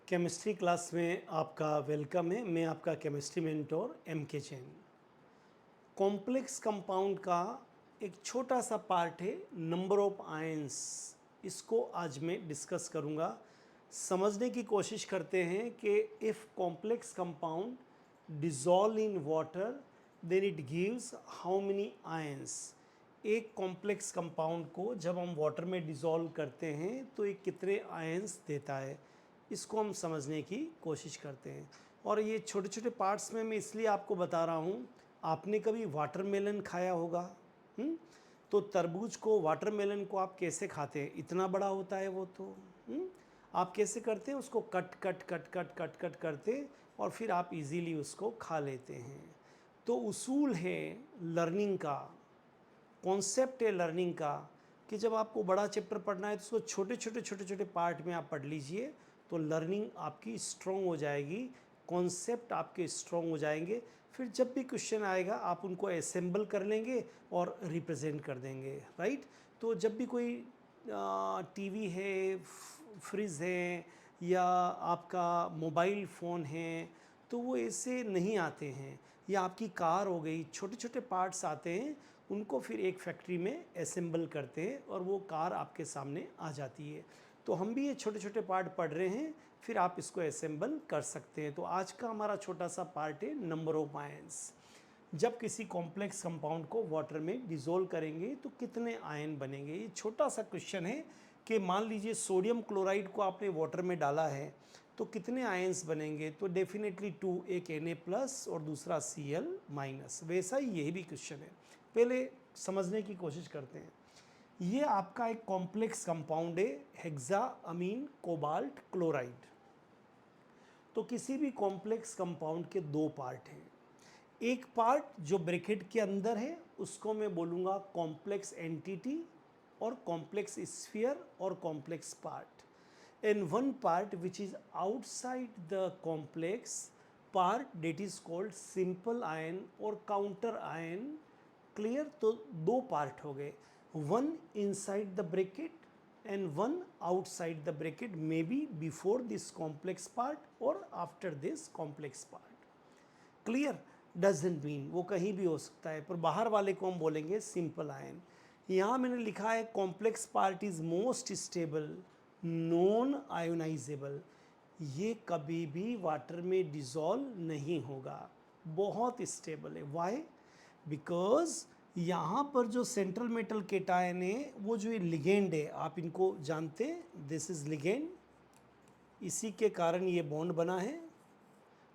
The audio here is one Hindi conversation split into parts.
केमिस्ट्री क्लास में आपका वेलकम है। मैं आपका केमिस्ट्री मेंटोर एम के जैन। कॉम्प्लेक्स कंपाउंड का एक छोटा सा पार्ट है नंबर ऑफ आयंस। इसको आज मैं डिस्कस करूँगा। समझने की कोशिश करते हैं कि if complex compound dissolve in water then it gives how many ions. एक कॉम्प्लेक्स कंपाउंड को जब हम वाटर में डिज़ोल्व करते हैं तो ये कितने आयंस देता है, इसको हम समझने की कोशिश करते हैं। और ये छोटे छोटे पार्ट्स में मैं इसलिए आपको बता रहा हूँ। आपने कभी वाटरमेलन खाया होगा? हुँ? तो तरबूज को, वाटरमेलन को आप कैसे खाते हैं? इतना बड़ा होता है वो तो। हुँ? आप कैसे करते हैं? उसको cut cut cut cut cut cut करते और फिर आप इजीली उसको खा लेते हैं। तो उसूल है लर्निंग का, कॉन्सेप्ट है लर्निंग का कि जब आपको बड़ा चैप्टर पढ़ना है तो उसको छोटे छोटे छोटे छोटे पार्ट में आप पढ़ लीजिए, तो लर्निंग आपकी स्ट्रॉन्ग हो जाएगी, कॉन्सेप्ट आपके स्ट्रॉन्ग हो जाएंगे। फिर जब भी क्वेश्चन आएगा आप उनको असेंबल कर लेंगे और रिप्रेजेंट कर देंगे, राइट। तो जब भी कोई टीवी है, फ्रिज है या आपका मोबाइल फ़ोन है, तो वो ऐसे नहीं आते हैं। या आपकी कार हो गई, छोटे छोटे पार्ट्स आते हैं, उनको फिर एक फैक्ट्री में असेंबल करते हैं और वो कार आपके सामने आ जाती है। तो हम भी ये छोटे छोटे पार्ट पढ़ रहे हैं, फिर आप इसको असेंबल कर सकते हैं। तो आज का हमारा छोटा सा पार्ट है नंबर ऑफ आयंस। जब किसी कॉम्प्लेक्स कंपाउंड को वाटर में डिज़ोल्व करेंगे तो कितने आयन बनेंगे। ये छोटा सा क्वेश्चन है कि मान लीजिए सोडियम क्लोराइड को आपने वाटर में डाला है तो कितने आयंस बनेंगे। तो डेफिनेटली 2, एक Na+ और दूसरा Cl-। वैसा ही यही भी क्वेश्चन है। पहले समझने की कोशिश करते हैं। ये आपका एक कॉम्प्लेक्स कंपाउंड है, हेक्साअमीन कोबाल्ट क्लोराइड। तो किसी भी कॉम्प्लेक्स कंपाउंड के दो पार्ट हैं। एक पार्ट जो ब्रैकेट के अंदर है उसको मैं बोलूँगा कॉम्प्लेक्स एंटिटी और कॉम्प्लेक्स स्फीयर और complex part. And one part which is outside the complex part that is called simple ion और काउंटर आयन। क्लियर। तो दो पार्ट हो गए, one inside the bracket and one outside the bracket, maybe before this complex part or after this complex part. Clear. Doesn't mean वो कहीं भी हो सकता है, पर बाहर वाले को हम बोलेंगे सिंपल आयन। यहाँ मैंने लिखा है complex part is most stable non ionisable. ये कभी भी वाटर में डिज़ोल्व नहीं होगा, बहुत स्टेबल है। वाई? बिकॉज यहाँ पर जो सेंट्रल मेटल केटायन है, वो जो ये लिगेंड है, आप इनको जानते हैं, दिस इज लिगेंड, इसी के कारण ये बॉन्ड बना है।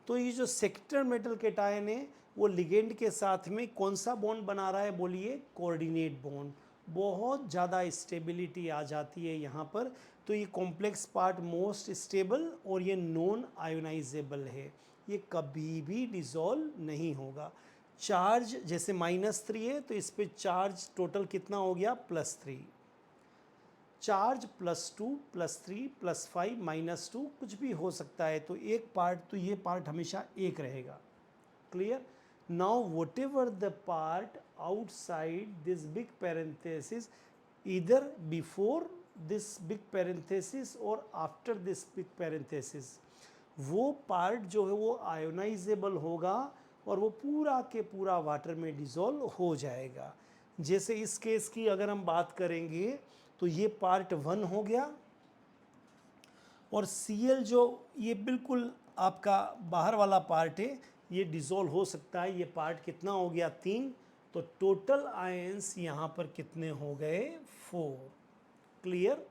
तो ये जो सेक्टर मेटल केटायन है वो लिगेंड के साथ में कौन सा बॉन्ड बना रहा है? बोलिए, कोऑर्डिनेट बॉन्ड। बहुत ज़्यादा स्टेबिलिटी आ जाती है यहाँ पर। तो ये कॉम्प्लेक्स पार्ट मोस्ट स्टेबल और ये नॉन आयोनाइजेबल है, ये कभी भी डिज़ोल्व नहीं होगा। चार्ज जैसे -3 है तो इस पर चार्ज टोटल कितना हो गया? +3। चार्ज +2 +3 +5 -2 कुछ भी हो सकता है। तो एक पार्ट, तो ये पार्ट हमेशा एक रहेगा। Clear. Now what ever the part outside this big parenthesis, इधर बिफोर दिस बिग पैरेंथेसिस और आफ्टर दिस बिग पैरेंथेसिस, वो पार्ट जो है वो आयोनाइजेबल होगा और वो पूरा के पूरा वाटर में डिज़ोल्व हो जाएगा। जैसे इस केस की अगर हम बात करेंगे तो ये पार्ट 1 हो गया और Cl जो ये बिल्कुल आपका बाहर वाला पार्ट है, ये डिज़ोल्व हो सकता है। ये पार्ट कितना हो गया? 3। तो टोटल आयंस यहाँ पर कितने हो गए? 4। क्लियर।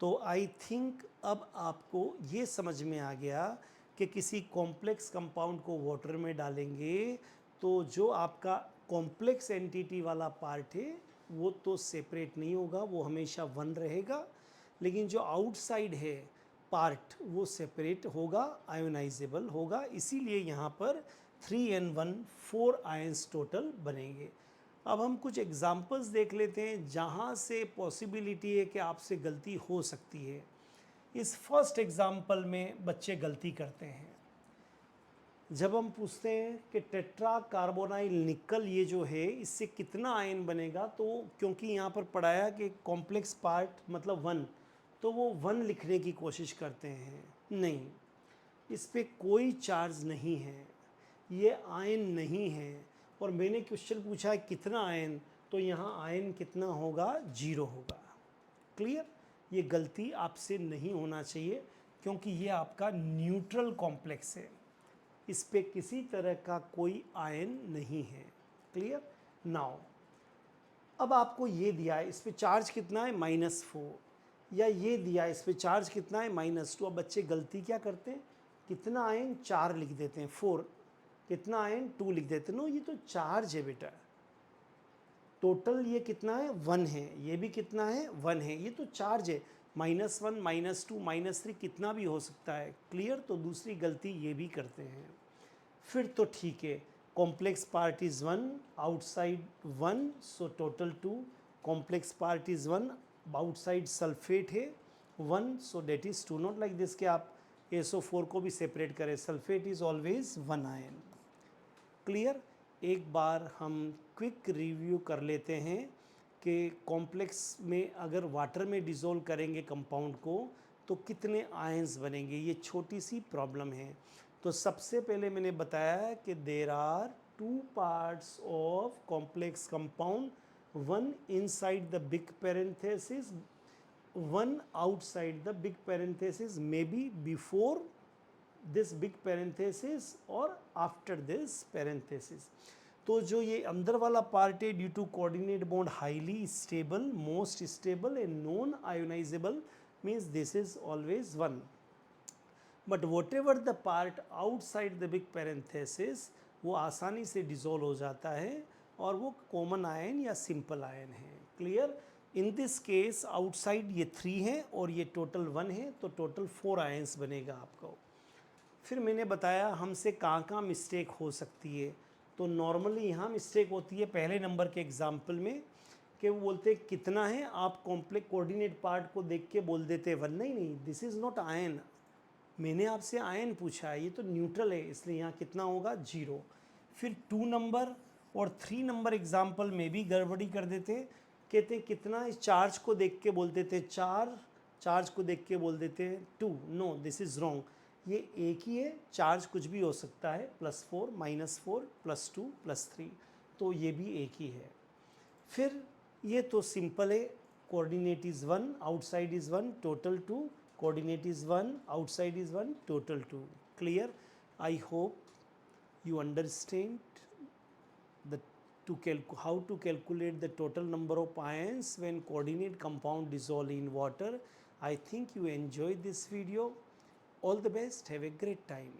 तो आई थिंक अब आपको ये समझ में आ गया कि किसी कॉम्प्लेक्स कंपाउंड को वाटर में डालेंगे तो जो आपका कॉम्प्लेक्स एंटिटी वाला पार्ट है वो तो सेपरेट नहीं होगा, वो हमेशा 1 रहेगा। लेकिन जो आउटसाइड है पार्ट वो सेपरेट होगा, आयोनाइजेबल होगा। इसीलिए यहाँ पर 3 and 1 4 आयंस टोटल बनेंगे। अब हम कुछ एग्जाम्पल्स देख लेते हैं जहाँ से पॉसिबिलिटी है कि आपसे गलती हो सकती है। इस फर्स्ट एग्जाम्पल में बच्चे गलती करते हैं। जब हम पूछते हैं कि टेट्रा कार्बोनाइल निकल ये जो है इससे कितना आयन बनेगा, तो क्योंकि यहाँ पर पढ़ाया कि कॉम्प्लेक्स पार्ट मतलब 1, तो वो 1 लिखने की कोशिश करते हैं। नहीं, इस पे कोई चार्ज नहीं है, ये आयन नहीं है, और मैंने क्वेश्चन पूछा है कितना आयन, तो यहाँ आयन कितना होगा, 0 होगा। क्लियर? ये गलती आपसे नहीं होना चाहिए, क्योंकि ये आपका न्यूट्रल कॉम्प्लेक्स है, इस पे किसी तरह का कोई आयन नहीं है। क्लियर? नाउ अब आपको ये दिया है, इस पे चार्ज कितना है, -4, या ये दिया है, इस पे चार्ज कितना है, -2। अब बच्चे गलती क्या करते हैं, कितना आयन, 4 लिख देते हैं, 4, कितना आयन, 2 लिख देते हैं। नो, ये तो चार्ज है बेटा, टोटल ये कितना है, 1 है, ये भी कितना है, 1 है, ये तो चार्ज है, -1, -2, -3 कितना भी हो सकता है। क्लियर? तो दूसरी गलती ये भी करते हैं। फिर तो ठीक है, complex part is 1, outside 1, so total 2, complex part is 1, outside sulphate है 1, so that is 2। Not like this कि आप SO4 को भी सेपरेट करें, sulphate is always 1 ion. Clear? एक बार हम क्विक रिव्यू कर लेते हैं कि कॉम्प्लेक्स में अगर वाटर में डिज़ोल्व करेंगे कंपाउंड को तो कितने आयंस बनेंगे। ये छोटी सी प्रॉब्लम है। तो सबसे पहले मैंने बताया कि there are 2 parts of complex compound, one inside the big parenthesis, one outside the big parenthesis, may be before this big parenthesis और आफ्टर दिस पैरेंथेसिस। तो जो ये अंदर वाला पार्ट है, due to coordinate bond highly stable, most stable and non ionisable, means this is always 1। But whatever the part outside the big parenthesis, वो आसानी से डिजोल्व हो जाता है और वो कॉमन आयन या सिंपल आयन है। Clear? In this case outside ये 3 है और ये टोटल 1 है, तो टोटल 4 आयंस बनेगा आपको। फिर मैंने बताया हमसे कहाँ कहाँ मिस्टेक हो सकती है। तो नॉर्मली यहाँ मिस्टेक होती है पहले नंबर के एग्जाम्पल में कि वो बोलते कितना है, आप कॉम्प्लेक्स कोऑर्डिनेट पार्ट को देख के बोल देते 1। नहीं नहीं, दिस इज़ नॉट आयन, मैंने आपसे आयन पूछा है, ये तो न्यूट्रल है, इसलिए यहाँ कितना होगा, 0। फिर 2 नंबर और 3 नंबर एग्जाम्पल में भी गड़बड़ी कर देते, कहते कितना, इस चार्ज को देख के बोल देते 4, चार्ज को देख के बोल देते 2। नो, दिस इज़ रॉन्ग, ये एक ही है, चार्ज कुछ भी हो सकता है, +4, -4, +2, +3, तो ये भी एक ही है। फिर ये तो सिंपल है, coordinate is 1, outside is 1, total 2, coordinate is 1, outside is 1, total 2. Clear? I hope you understand the how to calculate the total number of ions when coordinate compound dissolve in water. I think you enjoyed this video. All the best. Have a great time.